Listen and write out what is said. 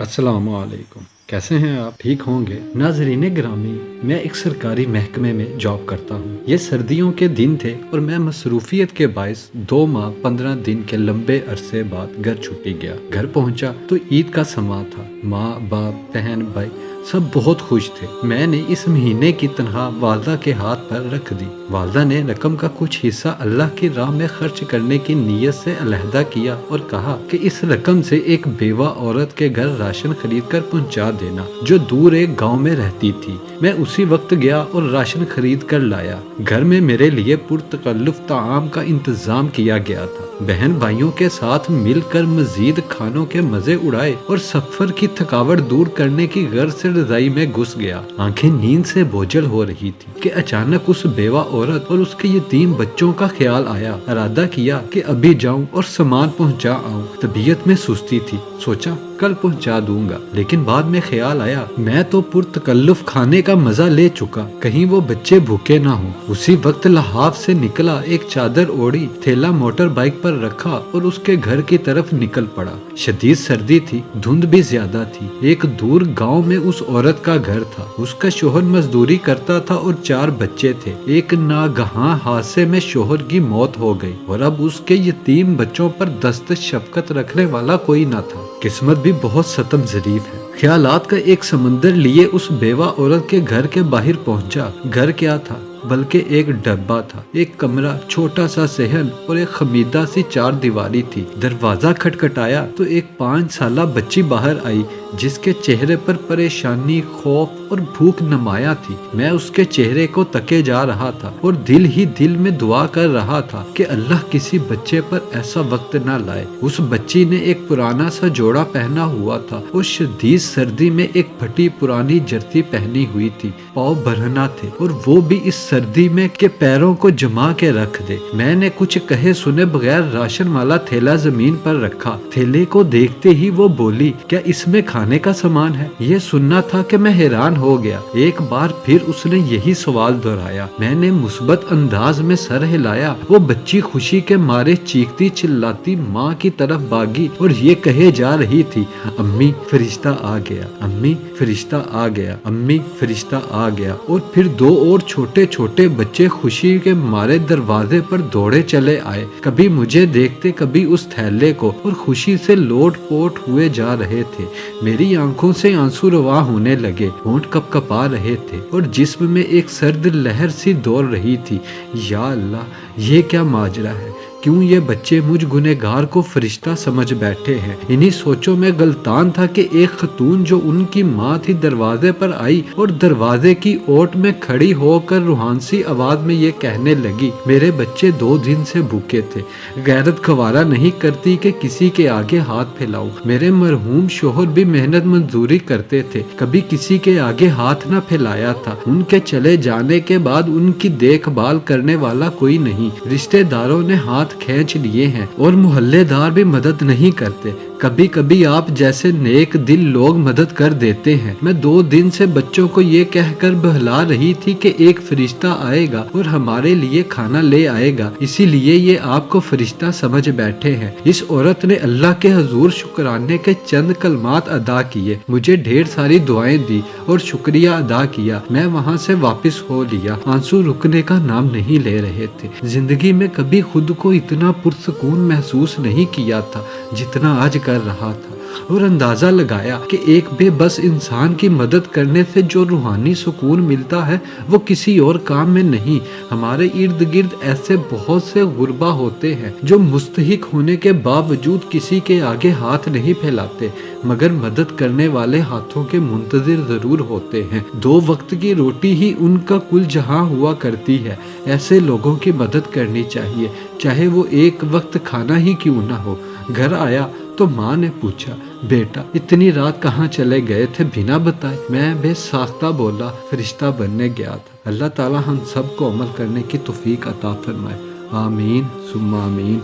السلام علیکم، کیسے ہیں آپ؟ ٹھیک ہوں گے؟ ناظرین گرامی، میں ایک سرکاری محکمے میں جاب کرتا ہوں۔ یہ سردیوں کے دن تھے اور میں مصروفیت کے باعث 2 ماہ 15 دن کے لمبے عرصے بعد گھر چھٹی گیا۔ گھر پہنچا تو عید کا سماں تھا۔ ماں، باپ، بہن، بھائی سب بہت خوش تھے۔ میں نے اس مہینے کی تنخواہ والدہ کے ہاتھ پر رکھ دی۔ والدہ نے رقم کا کچھ حصہ اللہ کی راہ میں خرچ کرنے کی نیت سے علیحدہ کیا اور کہا کہ اس رقم سے ایک بیوہ عورت کے گھر راشن خرید کر پہنچا دینا جو دور ایک گاؤں میں رہتی تھی۔ میں اسی وقت گیا اور راشن خرید کر لایا۔ گھر میں میرے لیے پرتکلف طعام کا انتظام کیا گیا تھا۔ بہن بھائیوں کے ساتھ مل کر مزید کھانوں کے مزے اڑائے اور سفر کی تھکاوٹ دور کرنے کی غرض سے رضائی میں گھس گیا۔ آنکھیں نیند سے بوجھل ہو رہی تھی کہ اچانک اس بیوہ عورت اور اس کے یتیم بچوں کا خیال آیا۔ ارادہ کیا کہ ابھی جاؤں اور سامان پہنچا آؤں۔ طبیعت میں سستی تھی، سوچا کل پہنچا دوں گا، لیکن بعد میں خیال آیا میں تو پرتکلف کھانے کا مزہ لے چکا، کہیں وہ بچے بھوکے نہ ہوں۔ اسی وقت لحاف سے نکلا، ایک چادر اوڑھی، تھیلا موٹر بائیک پر رکھا اور اس کے گھر کی طرف نکل پڑا۔ شدید سردی تھی، دھند بھی زیادہ تھی۔ ایک دور گاؤں میں اس عورت کا گھر تھا۔ اس کا شوہر مزدوری کرتا تھا اور 4 بچے تھے۔ ایک ناگہاں حادثے میں شوہر کی موت ہو گئی اور اب اس کے یتیم بچوں پر دست شفقت رکھنے والا کوئی نہ تھا۔ قسمت بھی بہت ستم ظریف ہے۔ خیالات کا ایک سمندر لیے اس بیوہ عورت کے گھر کے باہر پہنچا۔ گھر کیا تھا بلکہ ایک ڈبہ تھا، ایک کمرہ، چھوٹا سا صحن اور ایک خمیدہ سی 4 دیواری تھی۔ دروازہ کھٹکھٹایا تو ایک 5 سالہ بچی باہر آئی جس کے چہرے پر پریشانی، خوف اور بھوک نمایاں تھی۔ میں اس کے چہرے کو تکے جا رہا تھا اور دل ہی دل میں دعا کر رہا تھا کہ اللہ کسی بچے پر ایسا وقت نہ لائے۔ اس بچی نے ایک پرانا سا جوڑا پہنا ہوا تھا اور شدید سردی میں ایک پھٹی پرانی جرسی پہنی ہوئی تھی۔ پاؤں برہنہ تھے اور وہ بھی اس سردی میں کہ پیروں کو جما کے رکھ دے۔ میں نے کچھ کہے سنے بغیر راشن والا تھیلا زمین پر رکھا۔ تھیلے کو دیکھتے ہی وہ بولی، کیا اس میں کھانے کا سامان ہے؟ یہ سننا تھا کہ میں حیران ہو گیا۔ ایک بار پھر اس نے یہی سوال دہرایا۔ میں نے مثبت انداز میں سر ہلایا۔ وہ بچی خوشی کے مارے چیختی چلاتی ماں کی طرف بھاگی اور یہ کہے جا رہی تھی، امی فرشتہ آ گیا، امی فرشتہ آ گیا، امی فرشتہ آ گیا۔ اور پھر 2 اور چھوٹے چھوٹے بچے خوشی کے مارے دروازے پر دوڑے چلے آئے، کبھی مجھے دیکھتے کبھی اس تھیلے کو، اور خوشی سے لوٹ پوٹ ہوئے جا رہے تھے۔ میری آنکھوں سے آنسو رواں ہونے لگے، ہونٹ کپ کپا رہے تھے اور جسم میں ایک سرد لہر سی دوڑ رہی تھی۔ یا اللہ، یہ کیا ماجرا ہے؟ کیوں یہ بچے مجھ گنہگار کو فرشتہ سمجھ بیٹھے ہیں؟ انہی سوچوں میں غلطان تھا کہ ایک خاتون جو ان کی ماں تھی دروازے پر آئی اور دروازے کی اوٹ میں کھڑی ہو کر روحانسی آواز میں یہ کہنے لگی، میرے بچے 2 دن سے بھوکے تھے، غیرت گوارا نہیں کرتی کہ کسی کے آگے ہاتھ پھیلاؤں۔ میرے مرحوم شوہر بھی محنت مزدوری کرتے تھے، کبھی کسی کے آگے ہاتھ نہ پھیلایا تھا۔ ان کے چلے جانے کے بعد ان کی دیکھ بھال کرنے والا کوئی نہیں، رشتہ داروں نے ہاتھ کھینچ لیے ہیں اور محلے دار بھی مدد نہیں کرتے۔ کبھی کبھی آپ جیسے نیک دل لوگ مدد کر دیتے ہیں۔ میں 2 دن سے بچوں کو یہ کہہ کر بہلا رہی تھی کہ ایک فرشتہ آئے گا اور ہمارے لیے کھانا لے آئے گا، اسی لیے یہ آپ کو فرشتہ سمجھ بیٹھے ہیں۔ اس عورت نے اللہ کے حضور شکرانے کے چند کلمات ادا کیے، مجھے ڈھیر ساری دعائیں دی اور شکریہ ادا کیا۔ میں وہاں سے واپس ہو لیا۔ آنسو رکنے کا نام نہیں لے رہے تھے۔ زندگی میں کبھی خود کو اتنا پرسکون محسوس نہیں کیا تھا جتنا آج کر رہا تھا، اور اندازہ لگایا کہ ایک بے بس انسان کی مدد کرنے سے جو روحانی سکون ملتا ہے وہ کسی اور کام میں نہیں۔ ہمارے ارد گرد ایسے بہت سے غربا ہوتے ہیں جو مستحق ہونے کے باوجود کسی کے آگے ہاتھ نہیں پھیلاتے، مگر مدد کرنے والے ہاتھوں کے منتظر ضرور ہوتے ہیں۔ 2 وقت کی روٹی ہی ان کا کل جہاں ہوا کرتی ہے۔ ایسے لوگوں کی مدد کرنی چاہیے، چاہے وہ ایک وقت کھانا ہی کیوں نہ ہو۔ گھر آیا تو ماں نے پوچھا، بیٹا اتنی رات کہاں چلے گئے تھے بنا بتائے؟ میں بے ساختہ بولا، فرشتہ بننے گیا تھا۔ اللہ تعالی ہم سب کو عمل کرنے کی توفیق عطا فرمائے، آمین ثم آمین۔